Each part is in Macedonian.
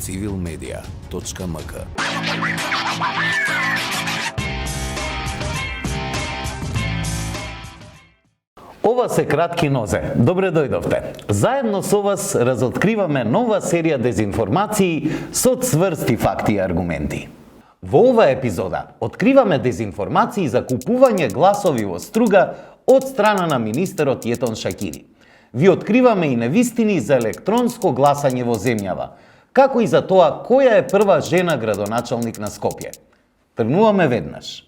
civilmedia.mk. Ова се кратки нозе. Добре дојдовте. Заедно со вас разоткриваме нова серија дезинформации со цврсти факти и аргументи. Во ова епизода откриваме дезинформации за купување гласови во струга од страна на министерот Јетон Шакири. Ви откриваме и невистини за електронско гласање во земјава, како и за тоа која е прва жена градоначалник на Скопје. Тргнуваме веднаш.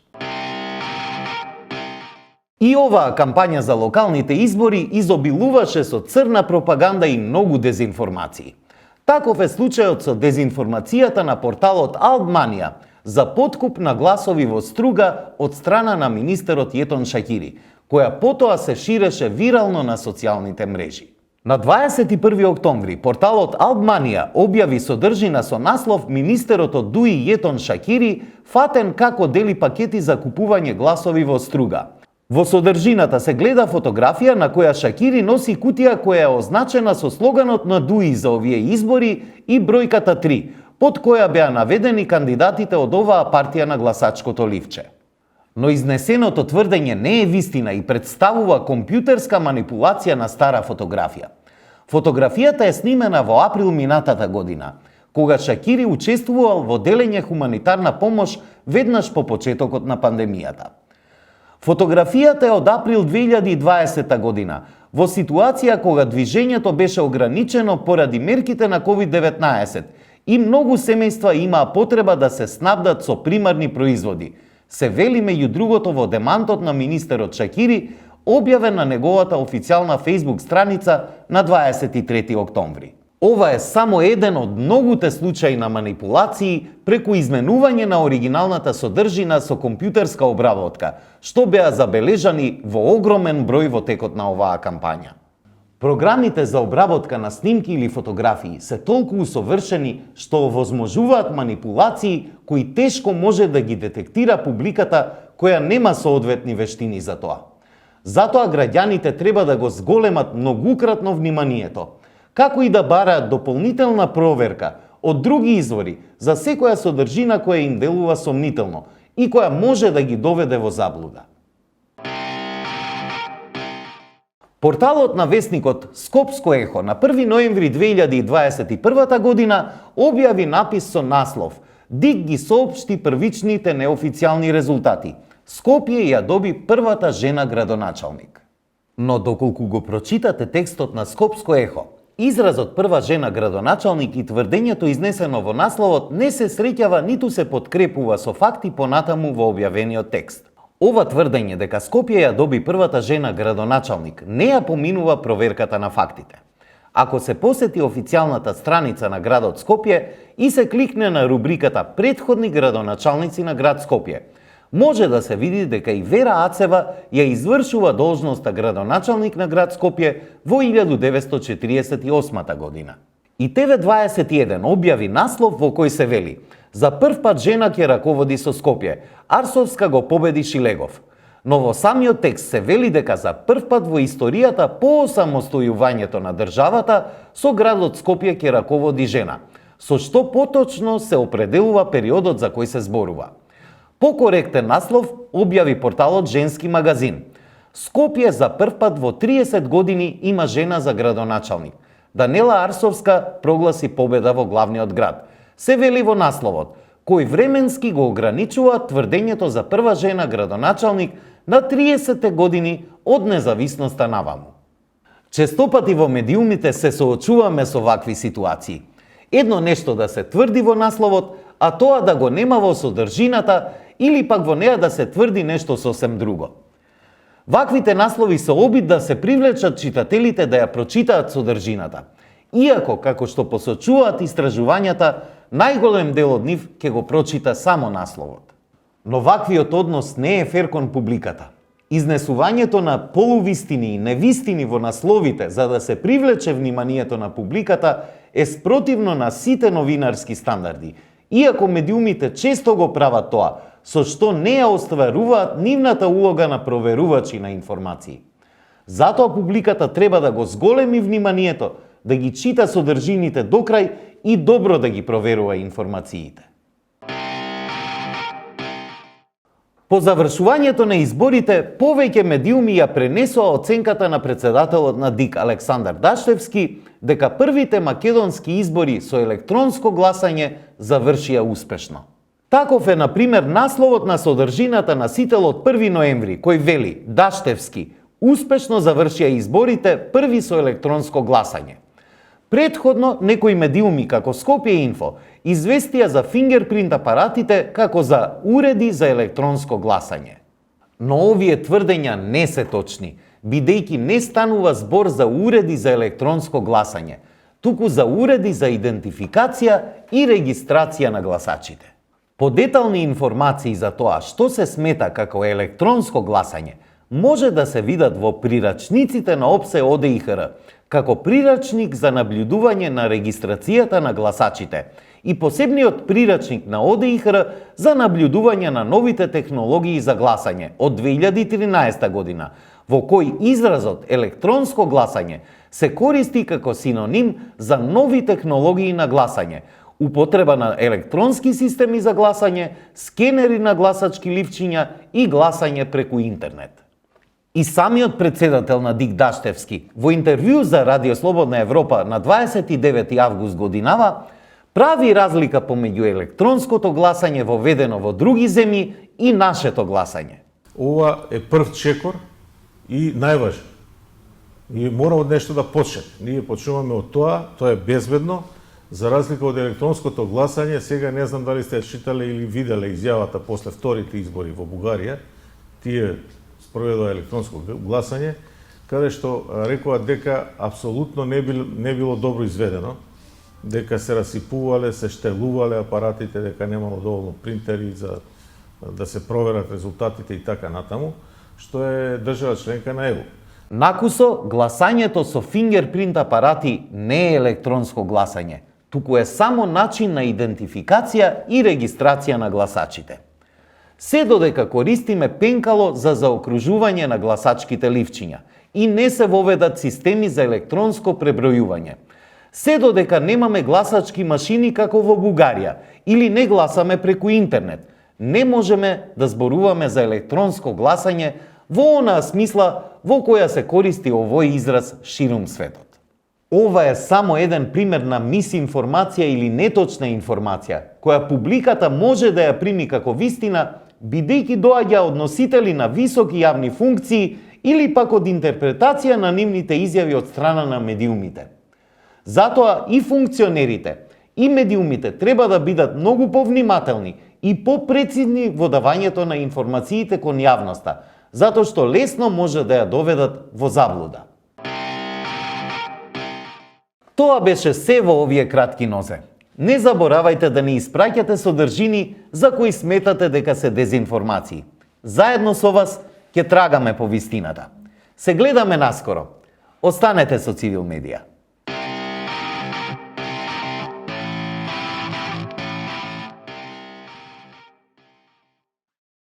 И оваа кампања за локалните избори изобилуваше со црна пропаганда и многу дезинформации. Таков е случајот со дезинформацијата на порталот Алдманија за подкуп на гласови во струга од страна на министерот Јетон Шакири, која потоа се ширеше вирално на социјалните мрежи. На 21 октомври порталот Алдманија објави содржина со наслов "Министерот од ДУИ Јетон Шакири фатен како дели пакети за купување гласови во струга". Во содржината се гледа фотографија на која Шакири носи кутија која е означена со слоганот на ДУИ за овие избори и бројката 3, под која беа наведени кандидатите од оваа партија на гласачкото ливче. Но изнесеното тврдење не е вистина и представува компјутерска манипулација на стара фотографија. Фотографијата е снимена во април минатата година, кога Шакири учествувал во делење хуманитарна помош веднаш по почетокот на пандемијата. Фотографијата е од април 2020 година, во ситуација кога движењето беше ограничено поради мерките на COVID-19 и многу семејства имаа потреба да се снабдат со примарни производи, се вели меѓу другото во демантот на министерот Шакири, објавен на неговата официјална Facebook страница на 23 октомври. Ова е само еден од многуте случаи на манипулации преку изменување на оригиналната содржина со компјутерска обработка, што беа забележани во огромен број во текот на оваа кампања. Програмите за обработка на снимки или фотографии се толку усовршени што овозможуваат манипулации кои тешко може да ги детектира публиката која нема соодветни вештини за тоа. Затоа граѓаните треба да го зголемат многукратно вниманието, како и да бараат дополнителна проверка од други извори за секоја содржина која им делува сомнително и која може да ги доведе во заблуда. Порталот на весникот Скопско ехо на 1 ноември 2021 година објави напис со наслов "ДИК ги соопшти првичните неофицијални резултати. Скопје ја доби првата жена градоначалник". Но доколку го прочитате текстот на Скопско ехо, изразот прва жена градоначалник и тврдењето изнесено во насловот не се среќава ниту се подкрепува со факти понатаму во објавениот текст. Ова тврдење дека Скопје ја доби првата жена градоначалник не ја поминува проверката на фактите. Ако се посети официјалната страница на градот Скопје и се кликне на рубриката "Претходни градоначалници на град Скопје", може да се види дека и Вера Ацева ја извршува должноста градоначалник на град Скопје во 1948 година. И ТВ21 објави наслов во кој се вели: "За прв пат жена ќе раководи со Скопје, Арсовска го победи Шилегов". Но во самиот текст се вели дека за прв пат во историјата по осамостојувањето на државата со градот Скопје ќе раководи жена, со што поточно се определува периодот за кој се зборува. Покоректен наслов објави порталот Женски магазин. Скопје за прв пат во 30 години има жена за градоначалник. Данела Арсовска прогласи победа во главниот град. Се вели во насловот, кој временски го ограничува тврдењето за прва жена градоначалник на 30 години од независноста наваму. Честопати во медиумите се соочуваме со вакви ситуации. Едно нешто да се тврди во насловот, а тоа да го нема во содржината или пак во неа да се тврди нешто сосем друго. Ваквите наслови се обид да се привлечат читателите да ја прочитаат содржината, иако, како што посочуваат истражувањата, најголем дел од нив ќе го прочита само насловот. Но ваквиот однос не е фер кон публиката. Изнесувањето на полувистини и невистини во насловите за да се привлече вниманието на публиката е спротивно на сите новинарски стандарди, иако медиумите често го прават тоа, со што не ја остваруваат нивната улога на проверувачи на информации. Затоа публиката треба да го зголеми вниманието да ги чита содржините до крај и добро да ги проверува информациите. По завршувањето на изборите, повеќе медиуми ја пренесоа оценката на председателот на ДИК Александар Даштевски дека првите македонски избори со електронско гласање завршија успешно. Таков е, например, насловот на содржината на Сител од 1 ноември, кој вели Даштевски успешно завршија изборите први со електронско гласање. Предходно, некои медиуми како Скопје Инфо известија за фингерпринт апаратите како за уреди за електронско гласање. Но овие тврдења не се точни, бидејќи не станува збор за уреди за електронско гласање, туку за уреди за идентификација и регистрација на гласачите. По детални информации за тоа што се смета како електронско гласање, може да се видат во прирачниците на ОПСЕ ОДИХР, како прирачник за наблюдување на регистрацијата на гласачите и посебниот прирачник на ОДИХР за наблюдување на новите технологии за гласање од 2013 година, во кој изразот електронско гласање се користи како синоним за нови технологии на гласање, употреба на електронски системи за гласање, скенери на гласачки ливчиња и гласање преку интернет. И самиот председател на ДИК Даштевски во интервју за Радио Слободна Европа на 29 август годинава прави разлика помеѓу електронското гласање воведено во други земји и нашето гласање. Ова е прв чекор и најважен. Ние мора од нешто да почнеме. Ние почнуваме од тоа е безбедно, за разлика од електронското гласање. Сега не знам дали сте читале или виделе изјавата после вторите избори во Бугарија, тие спроведува електронско гласање, каде што рекоа дека апсолутно не било добро изведено, дека се расипувале, се штелувале апаратите, дека немало доволно принтери за да се проверат резултатите и така натаму, што е држава членка на ЕУ. Накусо, гласањето со фингерпринт апарати не е електронско гласање, туку е само начин на идентификација и регистрација на гласачите. Се додека користиме пенкало за заокружување на гласачките ливчиња и не се воведат системи за електронско пребројување. Се додека немаме гласачки машини како во Бугарија или не гласаме преку интернет, не можеме да зборуваме за електронско гласање во онаа смисла во која се користи овој израз ширум светот. Ова е само еден пример на мисинформација или неточна информација, која публиката може да ја прими како вистина, бидејќи доаѓа од носители на високи јавни функции или пак од интерпретација на нивните изјави од страна на медиумите. Затоа и функционерите, и медиумите треба да бидат многу повнимателни и попрецизни во давањето на информациите кон јавноста, затоа што лесно може да ја доведат во заблуда. Тоа беше се во овие кратки нозе. Не заборавајте да ни испраќате содржини за кои сметате дека се дезинформации. Заедно со вас ќе трагаме по вистината. Се гледаме наскоро. Останете со Цивил медија.